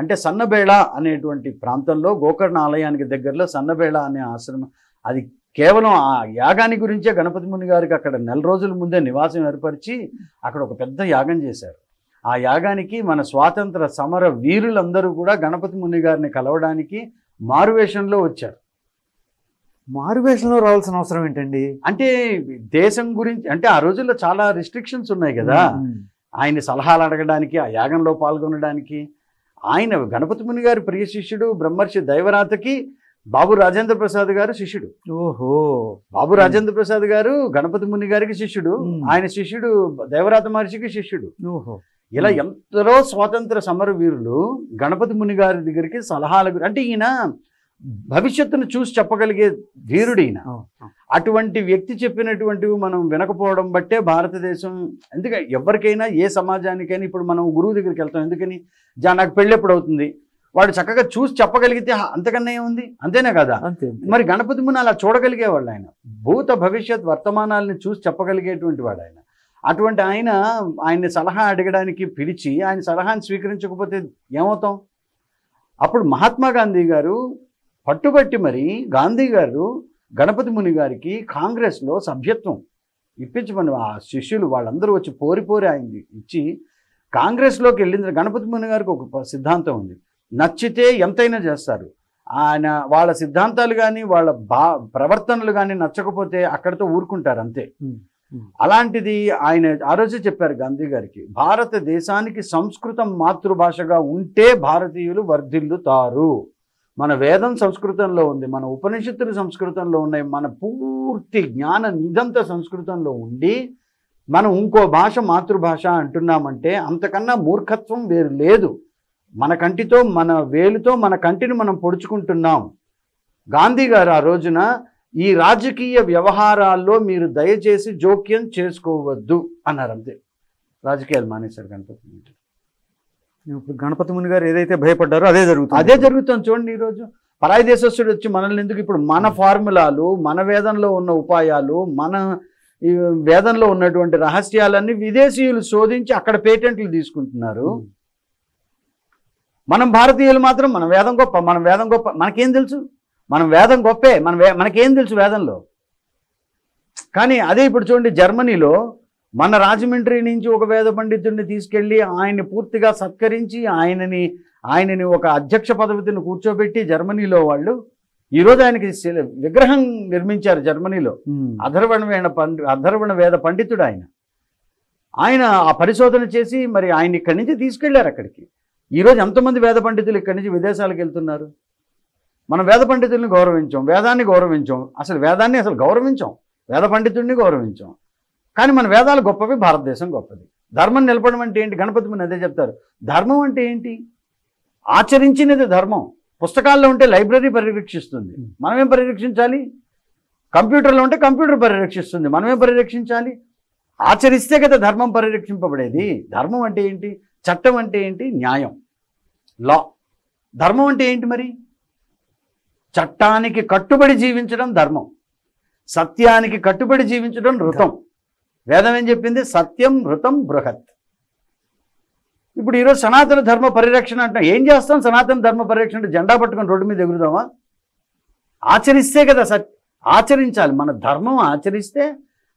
అంటే సన్నబేళ అనేటువంటి ప్రాంతంలో గోకర్ణ ఆలయానికి దగ్గరలో సన్నబేళ అనే ఆశ్రమం, అది కేవలం ఆ యాగాని గురించే గణపతి ముని గారికి అక్కడ 4 రోజుల ముందే నివాసం ఏర్పరిచి అక్కడ ఒక పెద్ద యాగం చేశారు. ఆ యాగానికి మన స్వాతంత్ర సమర వీరులందరూ కూడా గణపతి ముని గారిని కలవడానికి మారువేషంలో వచ్చారు. మారువేషంలో రావాల్సిన అవసరం ఏంటండి? అంటే దేశం గురించి, అంటే ఆ రోజుల్లో చాలా రిస్ట్రిక్షన్స్ ఉన్నాయి కదా, ఆయన సలహాలు అడగడానికి, ఆ యాగంలో పాల్గొనడానికి. ఆయన గణపతి ముని గారి ప్రియ శిష్యుడు బ్రహ్మర్షి దైవరాతకి బాబు రాజేంద్ర ప్రసాద్ గారు శిష్యుడు. ఓహో, బాబు రాజేంద్ర ప్రసాద్ గారు గణపతి ముని గారికి శిష్యుడు, ఆయన శిష్యుడు దైవరాత మహర్షికి శిష్యుడు. ఓహో, ఇలా ఎందరో స్వాతంత్ర సమర వీరులు గణపతి ముని గారి దగ్గరికి సలహాలు, అంటే ఈయన భవిష్యత్తును చూసి చెప్పగలిగే ధీరుడు ఈయన. అటువంటి వ్యక్తి చెప్పినటువంటివి మనం వినకపోవడం బట్టే భారతదేశం, ఎందుకంటే ఎవరికైనా ఏ సమాజానికైనా ఇప్పుడు మనం గురువు దగ్గరికి వెళ్తాం, ఎందుకని నాకు పెళ్ళి ఎప్పుడు అవుతుంది, వాడు చక్కగా చూసి చెప్పగలిగితే అంతకన్నా ఏముంది, అంతేనా కదా. అంతే. మరి గణపతి ముని అలా చూడగలిగేవాళ్ళు, ఆయన భూత భవిష్యత్ వర్తమానాలని చూసి చెప్పగలిగేటువంటి వాడు ఆయన. అటువంటి ఆయన్ని సలహా అడగడానికి పిలిచి ఆయన సలహాని స్వీకరించకపోతే ఏమవుతాం. అప్పుడు మహాత్మా గాంధీ గారు పట్టుబట్టి మరి గాంధీ గారు గణపతి ముని గారికి కాంగ్రెస్లో సభ్యత్వం ఇప్పించమని ఆ శిష్యులు వాళ్ళందరూ వచ్చి పోరి ఆయన్ని ఇచ్చి కాంగ్రెస్లోకి వెళ్ళిన గణపతి ముని గారికి ఒక సిద్ధాంతం ఉంది, నచ్చితే ఎంతైనా చేస్తారు. ఆయన వాళ్ళ సిద్ధాంతాలు కానీ వాళ్ళ ప్రవర్తనలు కానీ నచ్చకపోతే అక్కడితో ఊరుకుంటారు అంతే. అలాంటిది ఆయన ఆ రోజే చెప్పారు గాంధీ గారికి, భారతదేశానికి సంస్కృతం మాతృభాషగా ఉంటే భారతీయులు వర్ధిల్లుతారు. మన వేదం సంస్కృతంలో ఉంది, మన ఉపనిషత్తులు సంస్కృతంలో ఉన్నాయి, మన పూర్తి జ్ఞాన నిదంతా సంస్కృతంలో ఉండి మనం ఇంకో భాష మాతృభాష అంటున్నామంటే అంతకన్నా మూర్ఖత్వం వేరు లేదు. మన కంటితో మన వేలుతో మన కంటిని మనం పొడుచుకుంటున్నాం. గాంధీ గారు ఆ రోజున ఈ రాజకీయ వ్యవహారాల్లో మీరు దయచేసి జోక్యం చేసుకోవద్దు అన్నారు, అంతే. రాజకీయాలు మానేశారు గణపతి ముని. ఇప్పుడు గణపతి ముని గారు ఏదైతే భయపడ్డారో అదే జరుగుతుంది. చూడండి, ఈరోజు పరాయి దేశస్తుడు వచ్చి మనల్ని ఎందుకు, ఇప్పుడు మన ఫార్ములాలు, మన వేదంలో ఉన్న ఉపాయాలు, మన ఈ వేదంలో ఉన్నటువంటి రహస్యాలన్నీ విదేశీయులు శోధించి అక్కడ పేటెంట్లు తీసుకుంటున్నారు. మనం భారతీయులు మాత్రం మన వేదం గొప్ప, మన వేదం గొప్ప. మనకేం తెలుసు, మనం వేదం గొప్పే, మనకేం తెలుసు వేదంలో. కానీ అదే ఇప్పుడు చూడండి, జర్మనీలో మన రాజమండ్రి నుంచి ఒక వేద పండితుడిని తీసుకెళ్ళి ఆయన్ని పూర్తిగా సత్కరించి ఆయనని ఒక అధ్యక్ష పదవిని కూర్చోబెట్టి జర్మనీలో వాళ్ళు ఈరోజు ఆయనకి విగ్రహం నిర్మించారు జర్మనీలో. అధర్వణ వేద పండితుడు ఆయన ఆ పరిశోధన చేసి మరి ఆయన ఇక్కడి నుంచి తీసుకెళ్లారు అక్కడికి. ఈరోజు ఎంతమంది వేద పండితులు ఇక్కడి నుంచి విదేశాలకు వెళ్తున్నారు. మనం వేద పండితుల్ని గౌరవించాం, వేదాన్ని గౌరవించాం, వేదాన్ని గౌరవించాం, వేద పండితుడిని గౌరవించాం. కానీ మన వేదాలు గొప్పవి, భారతదేశం గొప్పది. ధర్మం నిలపడం అంటే ఏంటి, గణపతి ముని అదే చెప్తారు. ధర్మం అంటే ఏంటి, ఆచరించినది ధర్మం. పుస్తకాల్లో ఉంటే లైబ్రరీ పరిరక్షిస్తుంది, మనమేం పరిరక్షించాలి. కంప్యూటర్లో ఉంటే కంప్యూటర్ పరిరక్షిస్తుంది, మనమేం పరిరక్షించాలి. ఆచరిస్తే కదా ధర్మం పరిరక్షింపబడేది. ధర్మం అంటే ఏంటి, చట్టం అంటే ఏంటి, న్యాయం, లా. ధర్మం అంటే ఏంటి మరి, చట్టానికి కట్టుబడి జీవించడం ధర్మం, సత్యానికి కట్టుబడి జీవించడం ఋతం. వేదం ఏం చెప్పింది, సత్యం ఋతం బృహత్. ఇప్పుడు ఈరోజు సనాతన ధర్మ పరిరక్షణ అంటాం. ఏం చేస్తాం సనాతన ధర్మ పరిరక్షణ అంటే జెండా పట్టుకొని రోడ్డు మీద ఎగురుదామా? ఆచరిస్తే కదా ఆచరించాలి. మన ధర్మం ఆచరిస్తే,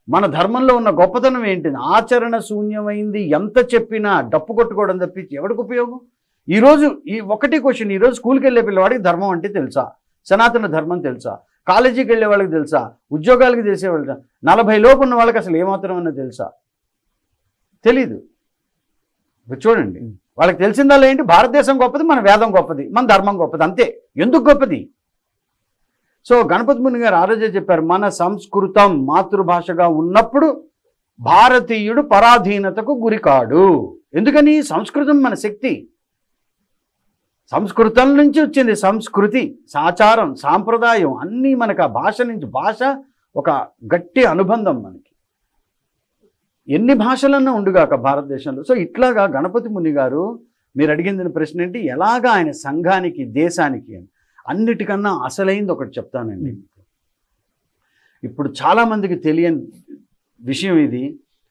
మన ధర్మంలో ఉన్న గొప్పతనం ఏంటి, ఆచరణ శూన్యమైంది. ఎంత చెప్పినా డప్పు కొట్టుకోవడం తప్పించి ఎవరికి ఉపయోగం. ఈరోజు ఈ ఒకటి క్వశ్చన్, ఈరోజు స్కూల్కి వెళ్ళే పిల్లవాడికి ధర్మం అంటే తెలుసా, సనాతన ధర్మం తెలుసా, కాలేజీకి వెళ్ళే వాళ్ళకి తెలుసా, ఉద్యోగాలకి చేసేవాళ్ళు 40 లోపు ఉన్న వాళ్ళకి అసలు ఏమాత్రం అన్నా తెలుసా, తెలీదు. చూడండి, వాళ్ళకి తెలిసిందల్లా ఏంటి, భారతదేశం గొప్పది, మన వేదం గొప్పది, మన ధర్మం గొప్పది, అంతే. ఎందుకు గొప్పది? సో గణపతి ముని గారు ఆ రోజే చెప్పారు, మన సంస్కృతం మాతృభాషగా ఉన్నప్పుడు భారతీయుడు పరాధీనతకు గురికాడు. ఎందుకని, సంస్కృతం మన శక్తి. సంస్కృతం నుంచి వచ్చింది సంస్కృతి, ఆచారం, సాంప్రదాయం అన్నీ మనకు ఆ భాష నుంచి. భాష ఒక గట్టి అనుబంధం మనకి. ఎన్ని భాషలన్నా ఉండుగాక భారతదేశంలో. సో ఇట్లాగా గణపతి ముని గారు, మీరు అడిగిన ప్రశ్న ఏంటి, ఎలాగా ఆయన సంఘానికి, దేశానికి అని. అన్నిటికన్నా అసలైంది ఒకటి చెప్తానండి. ఇప్పుడు చాలామందికి తెలియని విషయం ఇది.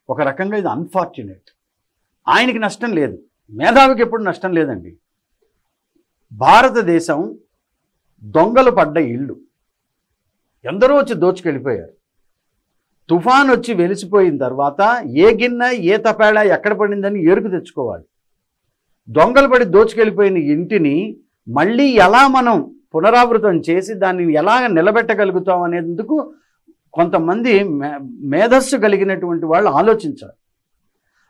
ఒక రకంగా ఇది అన్ఫార్చునేట్. ఆయనకి నష్టం లేదు, మేధావికి ఎప్పుడు నష్టం లేదండి. భారతదేశం దొంగలు పడ్డ ఇల్లు. ఎందరో వచ్చి దోచుకెళ్ళిపోయారు. తుఫాన్ వచ్చి వెలిసిపోయిన తర్వాత ఏ గిన్నె ఏ తపేళ ఎక్కడ పడిందని ఏరుకు తెచ్చుకోవాలి. దొంగలు పడి దోచుకెళ్ళిపోయిన ఇంటిని మళ్ళీ ఎలా మనం పునరావృతం చేసి దాన్ని ఎలా నిలబెట్టగలుగుతాం అనేందుకు కొంతమంది మేధస్సు కలిగినటువంటి వాళ్ళు ఆలోచించారు.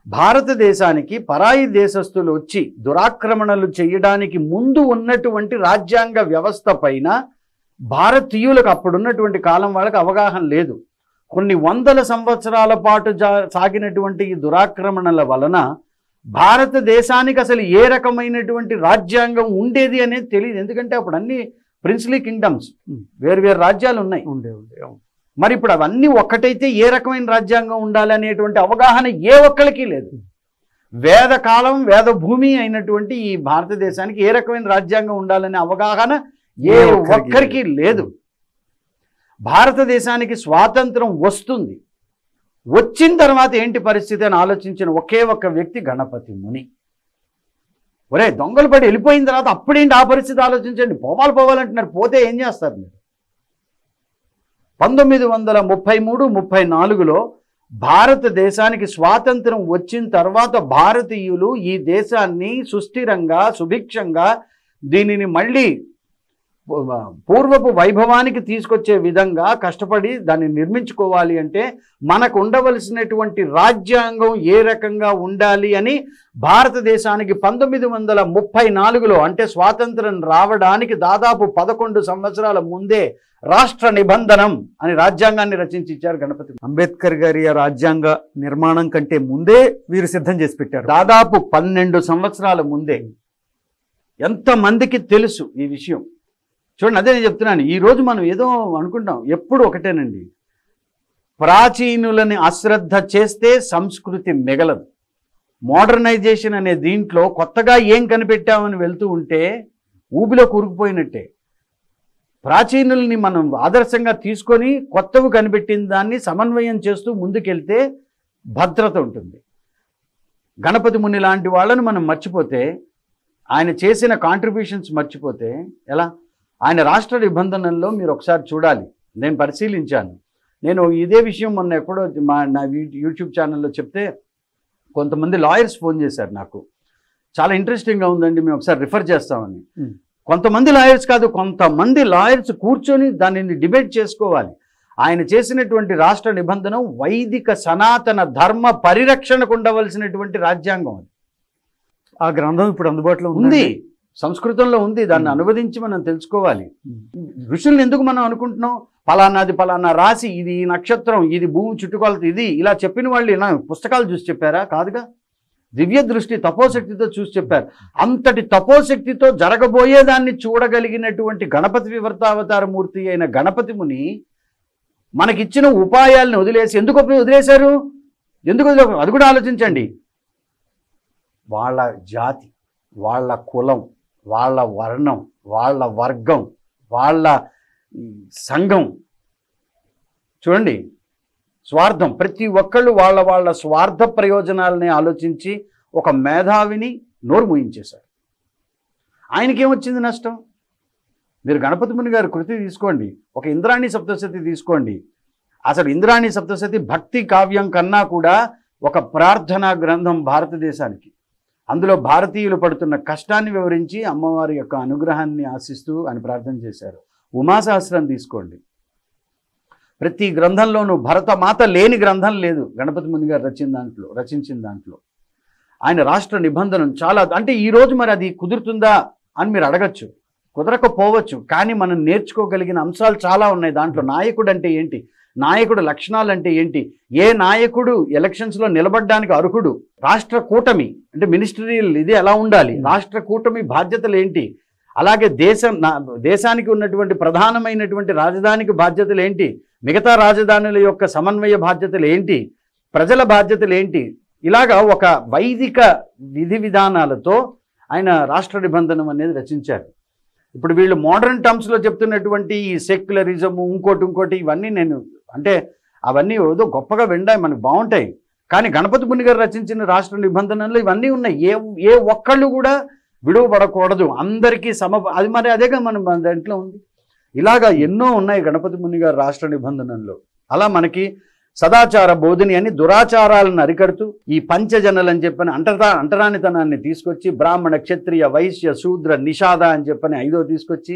భారతదేశానికి పరాయి దేశస్తులు వచ్చి దురాక్రమణలు చేయడానికి ముందు ఉన్నటువంటి రాజ్యాంగ వ్యవస్థ పైన భారతీయులకు అప్పుడున్నటువంటి కాలం వాళ్ళకి అవగాహన లేదు. కొన్ని వందల సంవత్సరాల పాటు సాగినటువంటి ఈ దురాక్రమణల వలన భారతదేశానికి అసలు ఏ రకమైనటువంటి రాజ్యాంగం ఉండేది అనేది తెలియదు. ఎందుకంటే అప్పుడు అన్ని ప్రిన్స్లీ కింగ్డమ్స్, వేరు రాజ్యాలు ఉన్నాయి. మరి ఇప్పుడు అవన్నీ ఒక్కటైతే ఏ రకమైన రాజ్యాంగం ఉండాలి అనేటువంటి అవగాహన ఏ ఒక్కరికి లేదు. వేదకాలం వేద భూమి అయినటువంటి ఈ భారతదేశానికి ఏ రకమైన రాజ్యాంగం ఉండాలనే అవగాహన ఏ ఒక్కరికి లేదు. భారతదేశానికి స్వాతంత్రం వస్తుంది, వచ్చిన తర్వాత ఏంటి పరిస్థితి అని ఆలోచించిన ఒకే ఒక్క వ్యక్తి గణపతి ముని. ఒరే దొంగలు పడి వెళ్ళిపోయిన తర్వాత అప్పుడేంటి ఆ పరిస్థితి ఆలోచించండి. పోవాలంటున్నారు, పోతే ఏం చేస్తారు మీరు? 1933-34లో భారతదేశానికి స్వాతంత్రం వచ్చిన తర్వాత భారతీయులు ఈ దేశాన్ని సుస్థిరంగా సుభిక్షంగా దీనిని మళ్ళీ పూర్వపు వైభవానికి తీసుకొచ్చే విధంగా కష్టపడి దాన్ని నిర్మించుకోవాలి అంటే మనకు ఉండవలసినటువంటి రాజ్యాంగం ఏ రకంగా ఉండాలి అని భారతదేశానికి 1934లో అంటే స్వాతంత్రం రావడానికి దాదాపు 11 సంవత్సరాల ముందే రాష్ట్ర నిబంధనం అని రాజ్యాంగాన్ని రచించి ఇచ్చారు గణపతి. అంబేద్కర్ గారి రాజ్యాంగ నిర్మాణం కంటే ముందే వీరు సిద్ధం చేసి పెట్టారు. దాదాపు 12 సంవత్సరాల ముందే. ఎంతమందికి తెలుసు ఈ విషయం? చూడండి, అదే నేను చెప్తున్నాను. ఈరోజు మనం ఏదో అనుకుంటాం, ఎప్పుడు ఒకటేనండి, ప్రాచీనులని అశ్రద్ధ చేస్తే సంస్కృతి మిగలదు. మోడర్నైజేషన్ అనే దీంట్లో కొత్తగా ఏం కనిపెట్టామని వెళ్తూ ఉంటే ఊబిలో కూరుకుపోయినట్టే. ప్రాచీనుల్ని మనం ఆదర్శంగా తీసుకొని కొత్తవి కనిపెట్టిన దాన్ని సమన్వయం చేస్తూ ముందుకెళ్తే భద్రత ఉంటుంది. గణపతి ముని లాంటి వాళ్ళను మనం మర్చిపోతే, ఆయన చేసిన కాంట్రిబ్యూషన్స్ మర్చిపోతే ఎలా? ఆయన రాష్ట్ర నిబంధనల్లో మీరు ఒకసారి చూడాలి, నేను పరిశీలించాను. నేను ఇదే విషయం మొన్న ఎక్కడో నా యూట్యూబ్ ఛానల్లో చెప్తే కొంతమంది లాయర్స్ ఫోన్ చేశారు నాకు, చాలా ఇంట్రెస్టింగ్గా ఉందండి, మేము ఒకసారి రిఫర్ చేస్తామని. కొంతమంది లాయర్స్ కాదు, కొంతమంది లాయర్స్ కూర్చొని దానిని డిబేట్ చేసుకోవాలి. ఆయన చేసినటువంటి రాష్ట్ర నిబంధన వైదిక సనాతన ధర్మ పరిరక్షణకు ఉండవలసినటువంటి రాజ్యాంగం. అది ఆ గ్రంథం ఇప్పుడు అందుబాటులో ఉంది, సంస్కృతంలో ఉంది, దాన్ని అనువదించి మనం తెలుసుకోవాలి. ఋషుల్ని ఎందుకు మనం అనుకుంటున్నాం? పలానాది పలానా రాసి, ఇది ఈ నక్షత్రం, ఇది భూమి చుట్టుకొలత, ఇది ఇలా చెప్పిన వాళ్ళు ఇలా పుస్తకాలు చూసి చెప్పారా? కాదుగా, దివ్య దృష్టి తపోశక్తితో చూసి చెప్పారు. అంతటి తపోశక్తితో జరగబోయేదాన్ని చూడగలిగినటువంటి గణపతి వివర్తావతార మూర్తి అయిన గణపతి ముని మనకిచ్చిన ఉపాయాలను వదిలేసి ఎందుకు వదిలేశారు? ఎందుకు అది కూడా ఆలోచించండి. వాళ్ళ జాతి, వాళ్ళ కులం, వాళ్ళ వర్ణం, వాళ్ళ వర్గం, వాళ్ళ సంఘం, చూడండి స్వార్థం. ప్రతి ఒక్కళ్ళు వాళ్ళ స్వార్థ ప్రయోజనాలని ఆలోచించి ఒక మేధావిని నోరు మూయించేశారు. ఆయనకేమొచ్చింది నష్టం? మీరు గణపతి ముని గారి కృతి తీసుకోండి, ఒక ఇంద్రాణి సప్తశతి తీసుకోండి. అసలు ఇంద్రాణి సప్తశతి భక్తి కావ్యం కన్నా కూడా ఒక ప్రార్థనా గ్రంథం భారతదేశానికి. అందులో భారతీయులు పడుతున్న కష్టాన్ని వివరించి అమ్మవారి యొక్క అనుగ్రహాన్ని ఆశిస్తూ అని ప్రార్థన చేశారు. ఉమాసహస్రం తీసుకోండి, ప్రతి గ్రంథంలోనూ భరతమాత లేని గ్రంథం లేదు గణపతి ముని గారు రచించిన దాంట్లో. ఆయన రాష్ట్ర నిబంధన చాలా, అంటే ఈరోజు మరి అది కుదురుతుందా అని మీరు అడగచ్చు, కుదరకపోవచ్చు. కానీ మనం నేర్చుకోగలిగిన అంశాలు చాలా ఉన్నాయి దాంట్లో. నాయకుడు అంటే ఏంటి, నాయకుడు లక్షణాలు అంటే ఏంటి, ఏ నాయకుడు ఎలక్షన్స్లో నిలబడడానికి అర్హుడు, రాష్ట్ర కూటమి అంటే మినిస్ట్రియల్ ఇది ఎలా ఉండాలి, రాష్ట్ర కూటమి బాధ్యతలు ఏంటి, అలాగే దేశానికి ఉన్నటువంటి ప్రధానమైనటువంటి రాజధానికి బాధ్యతలు ఏంటి, మిగతా రాజధానుల యొక్క సమన్వయ బాధ్యతలు ఏంటి, ప్రజల బాధ్యతలు ఏంటి, ఇలాగా ఒక వైదిక విధి విధానాలతో ఆయన రాష్ట్ర నిబంధనం అనేది రచించారు. ఇప్పుడు వీళ్ళు మోడర్న్ టర్మ్స్లో చెప్తున్నటువంటి ఈ సెక్యులరిజము ఇంకోటి ఇవన్నీ నేను అంటే అవన్నీ ఏదో గొప్పగా వింటాయి, మనకు బాగుంటాయి. కానీ గణపతి ముని గారు రచించిన రాష్ట్ర నిబంధనలు ఇవన్నీ ఉన్నాయి. ఏ ఒక్కళ్ళు కూడా విడువబడకూడదు, అందరికీ అది మరి అదేగా మన దాంట్లో ఉంది. ఇలాగా ఎన్నో ఉన్నాయి గణపతి ముని గారు రాష్ట్ర నిబంధనల్లో. అలా మనకి సదాచార బోధిని అని దురాచారాలను అరికడుతూ ఈ పంచజనలు అని చెప్పని అంటరానితనాన్ని తీసుకొచ్చి బ్రాహ్మణ క్షత్రియ వైశ్య శూద్ర నిషాద అని చెప్పని 5వ తీసుకొచ్చి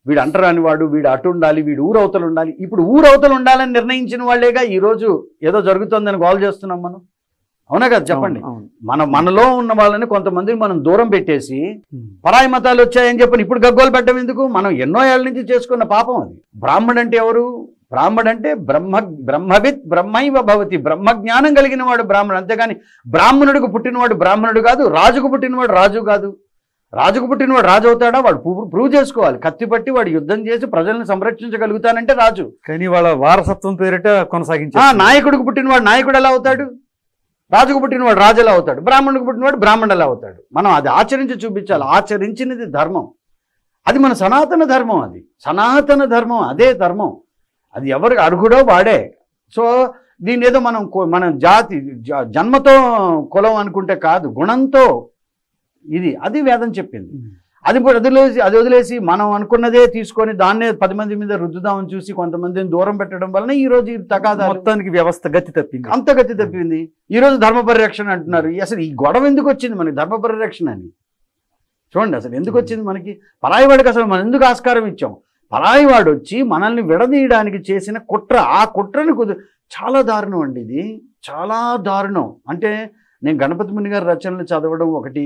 వీడు అంటరాని వాడు, వీడు అటు ఉండాలి, వీడు ఊరవతలు ఉండాలి. ఇప్పుడు ఊరవతలు ఉండాలని నిర్ణయించిన వాళ్ళేగా ఈరోజు ఏదో జరుగుతుందని గోల్ చేస్తున్నాం మనం. అవునా కదా చెప్పండి. మనలో ఉన్న వాళ్ళని కొంతమందిని మనం దూరం పెట్టేసి పరాయి మతాలు వచ్చాయని చెప్పని ఇప్పుడు గగ్గోలు పెట్టడం ఎందుకు? మనం ఎన్నో ఏళ్ళ నుంచి చేసుకున్న పాపం అది. బ్రాహ్మడు అంటే ఎవరు? బ్రాహ్మడు అంటే బ్రహ్మవిత్ బ్రహ్మైవ భవతి, బ్రహ్మజ్ఞానం కలిగిన వాడు బ్రాహ్మణుడు. అంతేగాని బ్రాహ్మణుడికి పుట్టినవాడు బ్రాహ్మణుడు కాదు, రాజుకు పుట్టినవాడు రాజు కాదు. రాజుకు పుట్టినవాడు రాజు అవుతాడా? వాడు ప్రూవ్ చేసుకోవాలి. కత్తి పట్టి వాడు యుద్ధం చేసి ప్రజల్ని సంరక్షించగలుగుతానంటే రాజు. కానీ వాళ్ళ వారసత్వం పేరిట కొనసాగించారు. నాయకుడికి పుట్టినవాడు నాయకుడు ఎలా అవుతాడు? రాజుకు పుట్టినవాడు రాజు ఎలా అవుతాడు? బ్రాహ్మణుడికి పుట్టినవాడు బ్రాహ్మణుడు ఎలా అవుతాడు? మనం అది ఆచరించి చూపించాలి. ఆచరించినది ధర్మం. అది మన సనాతన ధర్మం. అది సనాతన ధర్మం. అదే ధర్మం. అది ఎవరికి అర్హుడో వాడే. సో దీని ఏదో మనం జాతి జన్మతో కులం అనుకుంటే కాదు, గుణంతో ఇది. అది వేదం చెప్పింది. అది వదిలేసి మనం అనుకున్నదే తీసుకొని దాన్నే 10 మంది మీద రుద్దుదామని చూసి కొంతమందిని దూరం పెట్టడం వలన ఈ రోజు ఈ తగాదా, మొత్తానికి వ్యవస్థ గతి తప్పింది. అంత గతి తప్పింది. ఈ రోజు ధర్మ పరిరక్షణ అంటున్నారు. అసలు ఈ గొడవ ఎందుకు వచ్చింది మనకి? ధర్మ పరిరక్షణ అని చూడండి అసలు ఎందుకు వచ్చింది మనకి? పరాయివాడికి అసలు మనం ఎందుకు ఆస్కారం ఇచ్చాం? పరాయివాడు వచ్చి మనల్ని విడదీయడానికి చేసిన కుట్ర. ఆ కుట్రను చాలా దారుణం అండి. ఇది చాలా దారుణం. అంటే నేను గణపతి ముని గారి రచనలు చదవడం ఒకటి.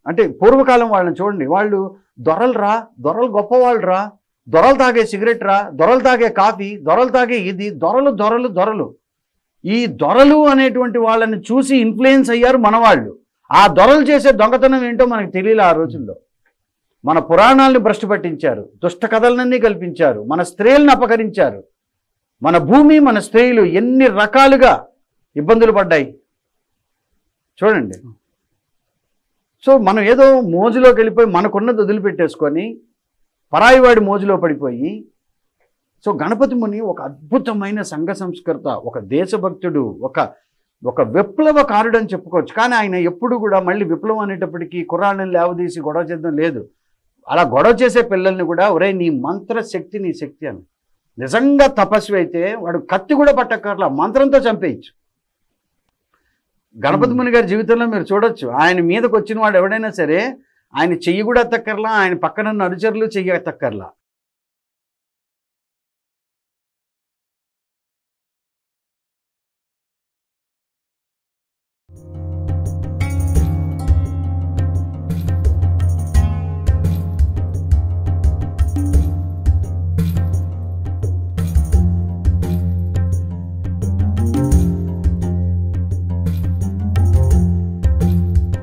అంటే పూర్వకాలం వాళ్ళని చూడండి, వాళ్ళు దొరలు గొప్పవాళ్ళు రా, దొరలు తాగే సిగరెట్ రా, దొరలు తాగే కాఫీ, దొరలు తాగే ఇది, దొరలు. ఈ దొరలు అనేటువంటి వాళ్ళని చూసి ఇన్ఫ్లుయెన్స్ అయ్యారు మనవాళ్ళు. ఆ దొరలు చేసే దొంగతనం ఏంటో మనకు తెలియలే ఆ రోజుల్లో. మన పురాణాలను భ్రష్టు పట్టించారు, దుష్ట కథలన్నీ కల్పించారు, మన స్త్రీలను అపహరించారు, మన భూమి మన స్త్రీలు ఎన్ని రకాలుగా ఇబ్బందులు పడ్డాయి చూడండి. సో మనం ఏదో మోజులోకి వెళ్ళిపోయి మనకున్నది వదిలిపెట్టేసుకొని పరాయివాడి మోజులో పడిపోయి. సో గణపతి ముని ఒక అద్భుతమైన సంఘ సంస్కృత, ఒక దేశభక్తుడు, ఒక విప్లవకారుడు అని చెప్పుకోవచ్చు. కానీ ఆయన ఎప్పుడు కూడా మళ్ళీ విప్లవం అనేటప్పటికీ కుర్రాళ్ళని లేవదీసి గొడవ చేద్దాం లేదు. అలా గొడవ చేసే పిల్లల్ని కూడా ఒరే నీ మంత్రశక్తి నీ శక్తి అని, నిజంగా తపస్వి అయితే వాడు కత్తి కూడా పట్టక్కర్లా, మంత్రంతో చంపేయచ్చు. గణపతి ముని గారి జీవితంలో మీరు చూడొచ్చు, ఆయన మీదకి వచ్చిన వాడు ఎవడైనా సరే ఆయన చెయ్యి కూడా ఎత్తక్కర్లా, ఆయన పక్కన అనుచరులు చెయ్యి ఎత్తక్కర్లా.